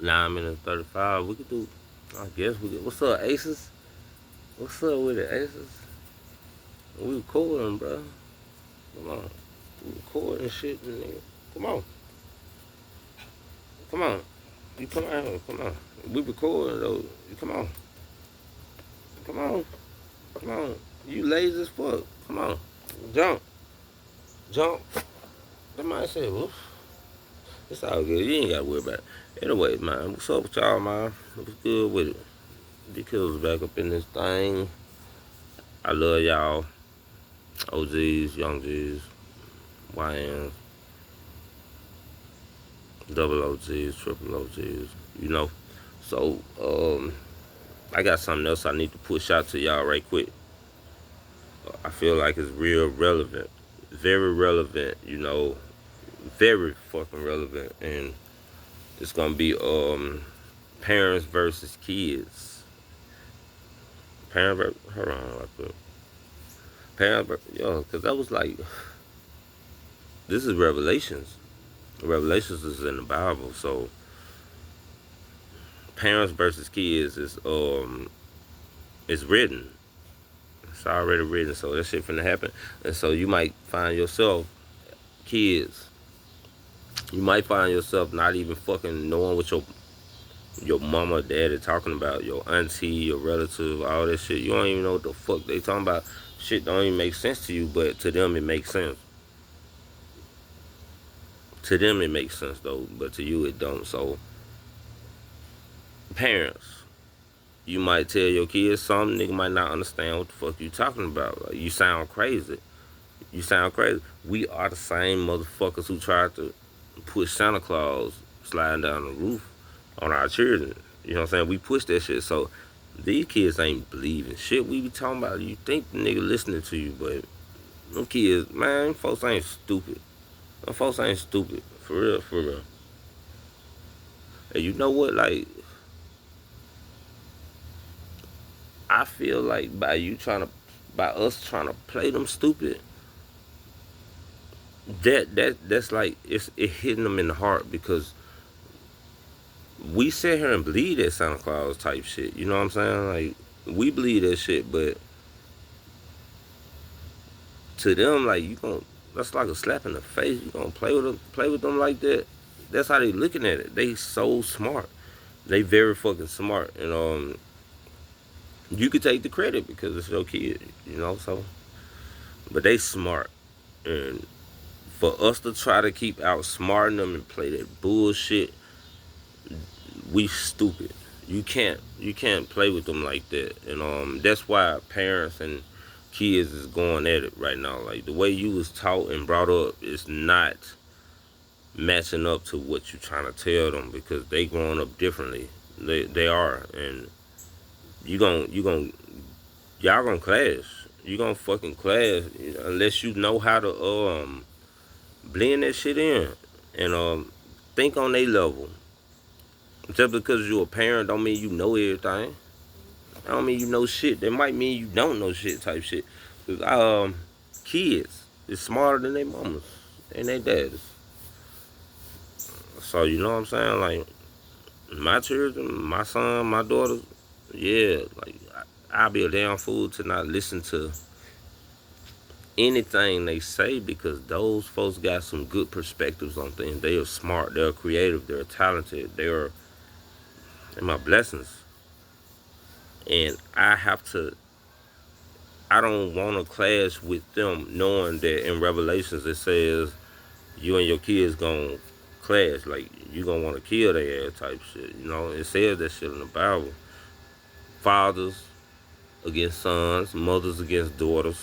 9 minutes 35. We could do. I guess we could. What's up, Aces? What's up with it, Aces? We recording, bro. Come on. We recording shit, nigga. Come on. Come on. You come out here. Come on. We recording though. Come on. Come on. Come on. You lazy as fuck. Come on. Jump. Jump. That might say, whoops. It's all good. You ain't gotta worry about it. Anyway, man, what's up with y'all, man? What's good with it? D-Kills back up in this thing. I love y'all. OGs, young G's, YNs, double OGs, triple OGs, you know. So, I got something else I need to push out to y'all right quick. I feel like it's real relevant. Very relevant, you know. Very fucking relevant. And it's gonna be parents versus kids. Hold on, I put cause that was like, this is Revelations. Revelations is in the Bible, so parents versus kids is written. It's already written, so that shit finna happen. And so you might find yourself, kids, you might find yourself not even fucking knowing what your mama or daddy talking about, your auntie, your relative, all that shit. You don't even know what the fuck they talking about. Shit don't even make sense to you, but to them it makes sense. To them it makes sense though, but to you it don't. So parents, you might tell your kids something, nigga might not understand what the fuck you talking about. Like, you sound crazy. You sound crazy. We are the same motherfuckers who tried to push Santa Claus sliding down the roof on our children. You know what I'm saying? We push that shit. So these kids ain't believing shit we be talking about. You think the nigga listening to you, but them kids, man, them folks ain't stupid. Them folks ain't stupid. For real, for real. And you know what? Like, I feel like by us trying to play them stupid, that's like it hitting them in the heart, because we sit here and believe that Santa Claus type shit. You know what I'm saying? Like, we believe that shit, but to them, like, that's like a slap in the face. You gonna play with them like that? That's how they looking at it. They so smart. They very fucking smart, and you could take the credit because it's your kid, you know. So, but they smart, and for us to try to keep outsmarting them and play that bullshit, we stupid. You can't play with them like that, and that's why parents and kids is going at it right now. Like, the way you was taught and brought up is not matching up to what you trying to tell them, because they growing up differently. They are, and y'all gonna clash. You gonna fucking clash unless you know how to blend that shit in, and think on their level. Just because you're a parent don't mean you know everything. I don't mean you know shit. That might mean you don't know shit type shit. 'Cause, kids is smarter than their mamas and their daddies. So you know what I'm saying? Like, my children, my son, my daughters, yeah, like, I'll be a damn fool to not listen to anything they say, because those folks got some good perspectives on things. They are smart, they're creative, they're talented, they're my blessings. And I don't want to clash with them, knowing that in Revelations it says you and your kids gonna clash, like, you gonna want to kill their ass type shit. You know, it says that shit in the Bible. Fathers against sons, mothers against daughters,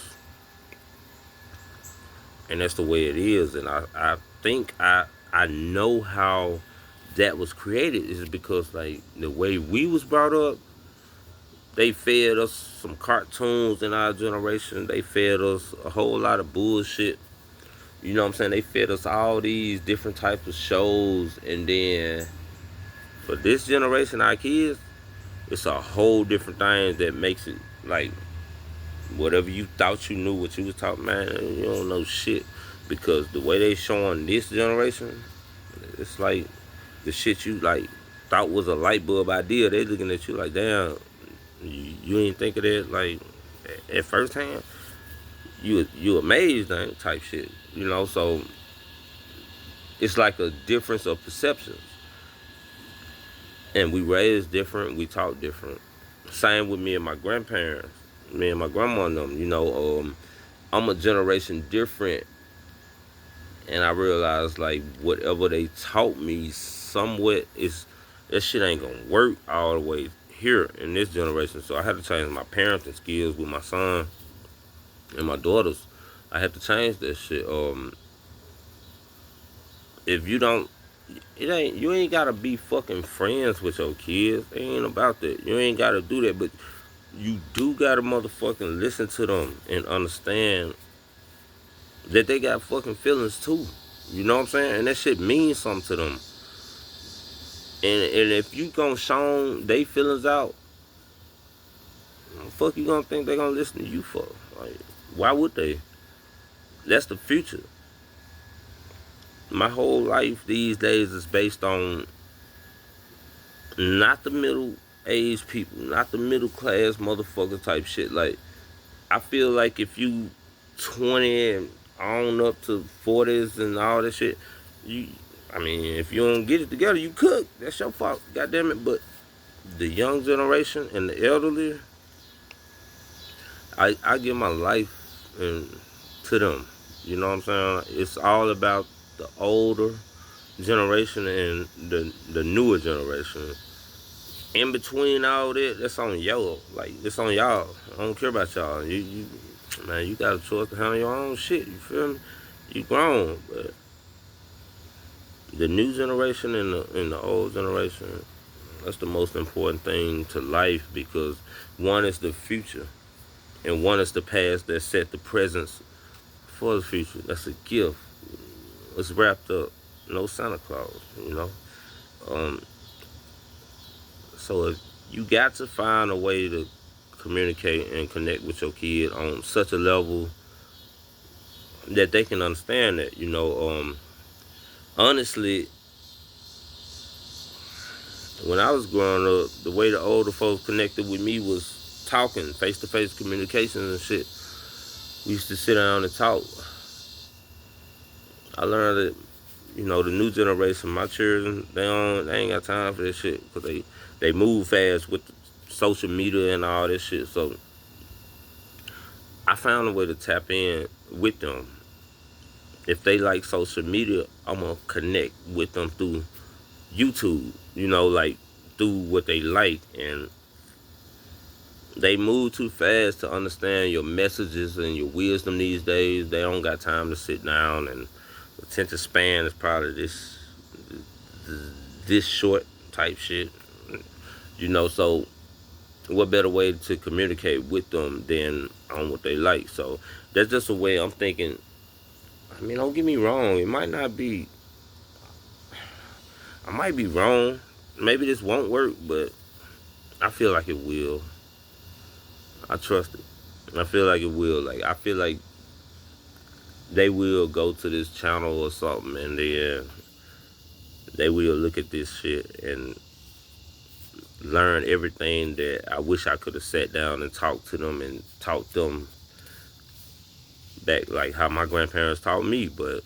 and that's the way it is. And I think I know how that was created is because, like, the way we was brought up, they fed us some cartoons in our generation. They fed us a whole lot of bullshit. You know what I'm saying? They fed us all these different types of shows, and then for this generation, our kids, it's a whole different thing that makes it like, whatever you thought you knew what you was talking, man, you don't know shit, because the way they showing this generation, it's like the shit you like. thought was a light bulb idea, they looking at you like, damn, you ain't think of that like at first hand. You amazed ain't type shit. So it's like a difference of perceptions. And we raised different, we taught different. Same with me and my grandparents, me and my grandma and them. I'm a generation different, and I realized like whatever they taught me, somewhat is that shit ain't gonna work all the way here in this generation. So I had to change my parenting skills with my son and my daughters. I have to change that shit. If you don't, you ain't gotta be fucking friends with your kids. It ain't about that. You ain't gotta do that, but you do gotta motherfucking listen to them and understand that they got fucking feelings too. You know what I'm saying? And that shit means something to them. And if you gonna show they feelings out, fuck you gonna think they gonna listen to you for? Like, why would they? That's the future. My whole life these days is based on not the middle aged people, not the middle class motherfucker type shit. Like, I feel like if you 20 and on up to 40s and all that shit, I mean, if you don't get it together, you cook. That's your fault. God damn it. But the young generation and the elderly, I give my life to them. You know what I'm saying? It's all about the older generation and the newer generation. In between all that, that's on y'all. Like, it's on y'all. I don't care about y'all. Man, you got a choice to handle your own shit. You feel me? You grown, but the new generation and the old generation, that's the most important thing to life, because one is the future and one is the past that set the presence for the future. That's a gift. It's wrapped up. No Santa Claus. Um, so if you got to find a way to communicate and connect with your kid on such a level that they can understand that. Honestly, when I was growing up, the way the older folks connected with me was talking, face-to-face communications and shit. We used to sit down and talk. I learned that, the new generation, my children, they ain't got time for this shit, because they move fast with social media and all this shit. So I found a way to tap in with them. If they like social media, I'm gonna connect with them through YouTube, like through what they like. And they move too fast to understand your messages and your wisdom these days. They don't got time to sit down, and attention span is probably this short type shit. So what better way to communicate with them than on what they like? So that's just a way I'm thinking. I mean, don't get me wrong. It might not be. I might be wrong. Maybe this won't work, but I feel like it will. I trust it. I feel like it will. Like, I feel like they will go to this channel or something, and they will look at this shit and learn everything that I wish I could have sat down and talked to them and taught them back, like how my grandparents taught me. But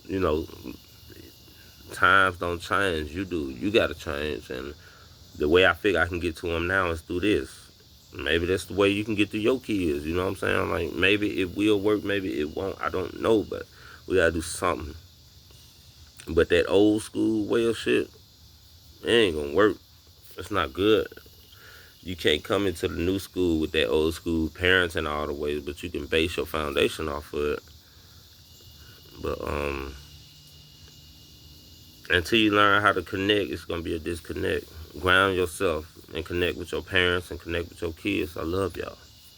times don't change. You do. You gotta change. And the way I figure I can get to them now is through this. Maybe that's the way you can get to your kids. You know what I'm saying? Like, maybe it will work, maybe it won't. I don't know, but we gotta do something. But that old school way of shit, it ain't gonna work. It's not good. You can't come into the new school with that old school parenting all the ways, but you can base your foundation off of it. But until you learn how to connect, it's gonna be a disconnect. Ground yourself and connect with your parents and connect with your kids. I love y'all.